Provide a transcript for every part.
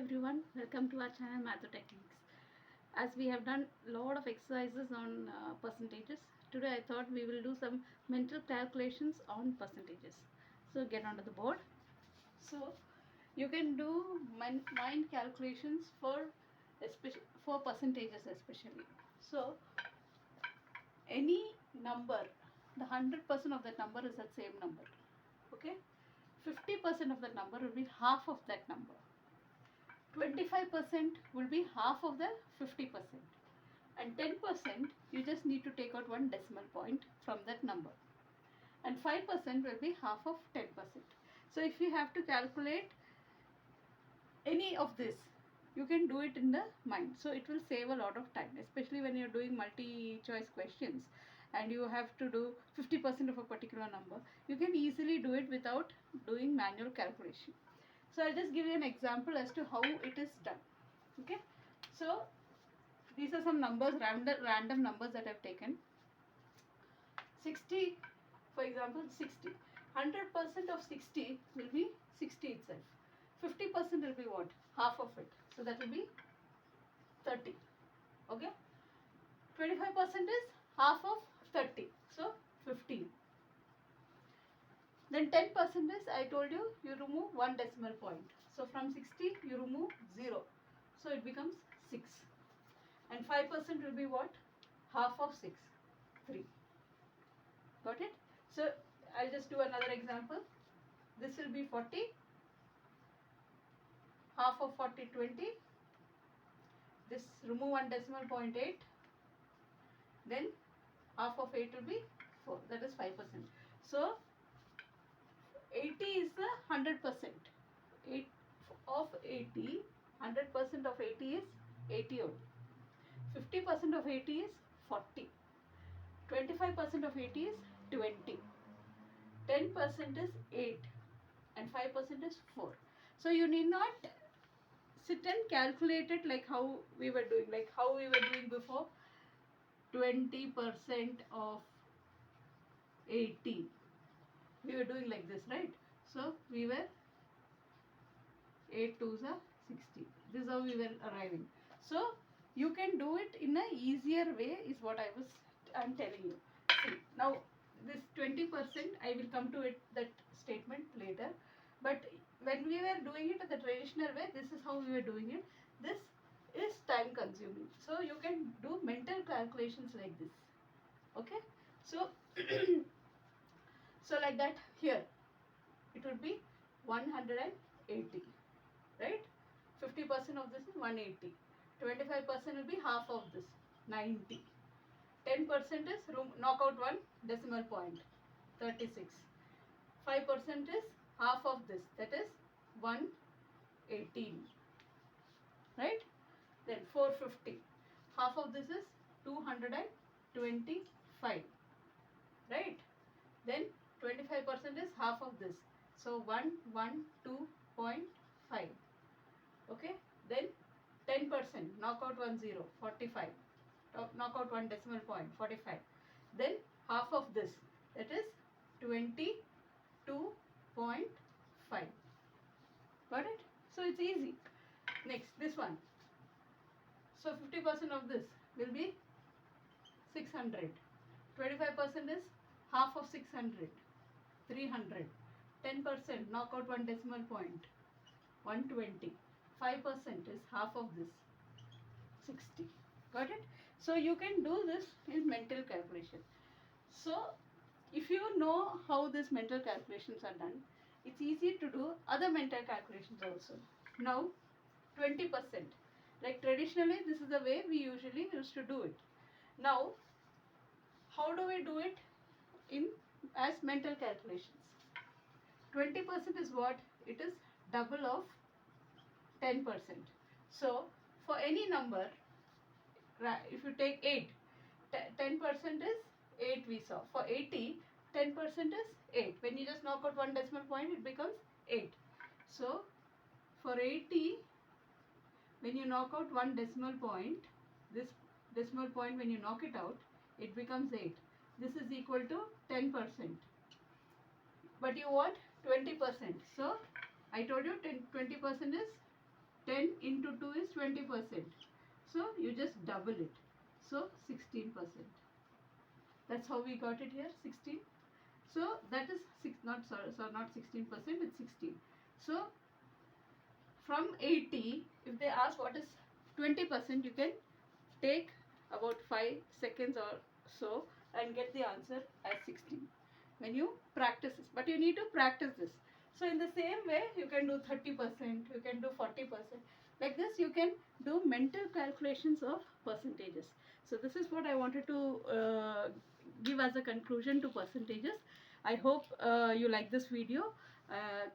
everyone, welcome to our channel Mathotechniques. As we have done a lot of exercises on percentages, today I thought we will do some mental calculations on percentages. So get onto the board. So you can do mind calculations for percentages especially. So any number, the 100% of that number is that same number. Okay, 50% of that number will be half of that number. 25% will be half of the 50%, and 10% you just need to take out one decimal point from that number, and 5% will be half of 10%. So if you have to calculate any of this, you can do it in the mind, so it will save a lot of time, especially when you're doing multi choice questions and you have to do 50% of a particular number. You can easily do it without doing manual calculation. So I'll just give you an example as to how it is done. Okay, so these are some numbers, random numbers that I've taken. 60, for example, 60. 100% of 60 will be 60 itself. 50% will be what? Half of it. So that will be 30. Okay. 25% is half of 30. So 15. Then 10% is, I told you, you remove one decimal point. So from 60 you remove 0. So it becomes 6. And 5% will be what? Half of 6. 3. Got it? So I'll just do another example. This will be 40. Half of 40, 20. This, remove one decimal point, 8. Then half of 8 will be 4. That is 5%. So 80 is the 100%. 8 of 80, 100% of 80 is 80 only. 50% of 80 is 40. 25% of 80 is 20. 10% is 8. And 5% is 4. So you need not sit and calculate it like how we were doing. Like how we were doing before. 20% of 80. We were doing like this, right? So we were 8 2s are 60. This is how we were arriving. So you can do it in a easier way is what I'm telling you. See, now this 20%, I will come to it, that statement later. But when we were doing it the traditional way, this is how we were doing it. This is time consuming. So you can do mental calculations like this. Okay. So so like that, here it would be 180, right? 50% of this is 180. 25% will be half of this, 90. 10% is knock out one decimal point, 36. 5% is half of this, that is 118, right? Then 450. Half of this is 225, right? Then 25% is half of this, so 112.5. Okay. Then 10%, knock out 1 0, 45. Knock out one decimal point, 45. Then half of this, that is 22.5. Got it? So it's easy. Next, this one. So 50% of this will be 600. 25% is half of 600, 300. 10%, knock out one decimal point, 120. 5% is half of this, 60. Got it? So you can do this in mental calculation. So if you know how these mental calculations are done, it's easy to do other mental calculations also. Now 20%, like traditionally this is the way we usually used to do it. Now how do we do it in as mental calculations? 20% is what? It is double of 10%. So for any number, if you take 8, 10% is 8 we saw. For 80, 10% is 8. When you just knock out one decimal point, it becomes 8. So for 80, when you knock out one decimal point, this decimal point, when you knock it out, it becomes 8. This is equal to 10%. But you want 20%. So I told you 20% is 10 into 2 is 20%. So you just double it. So 16%. That's how we got it here, 16. So that is not 16%, it's 16. So from 80, if they ask what is 20%, you can take about 5 seconds or so and get the answer as 16 when you practice this. But you need to practice this. So in the same way, you can do 30%, you can do 40%. Like this, you can do mental calculations of percentages. So this is what I wanted to give as a conclusion to percentages. I hope you like this video.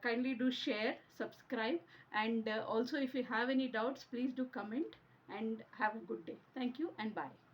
Kindly do share, subscribe, and also if you have any doubts, please do comment, and have a good day. Thank you and bye.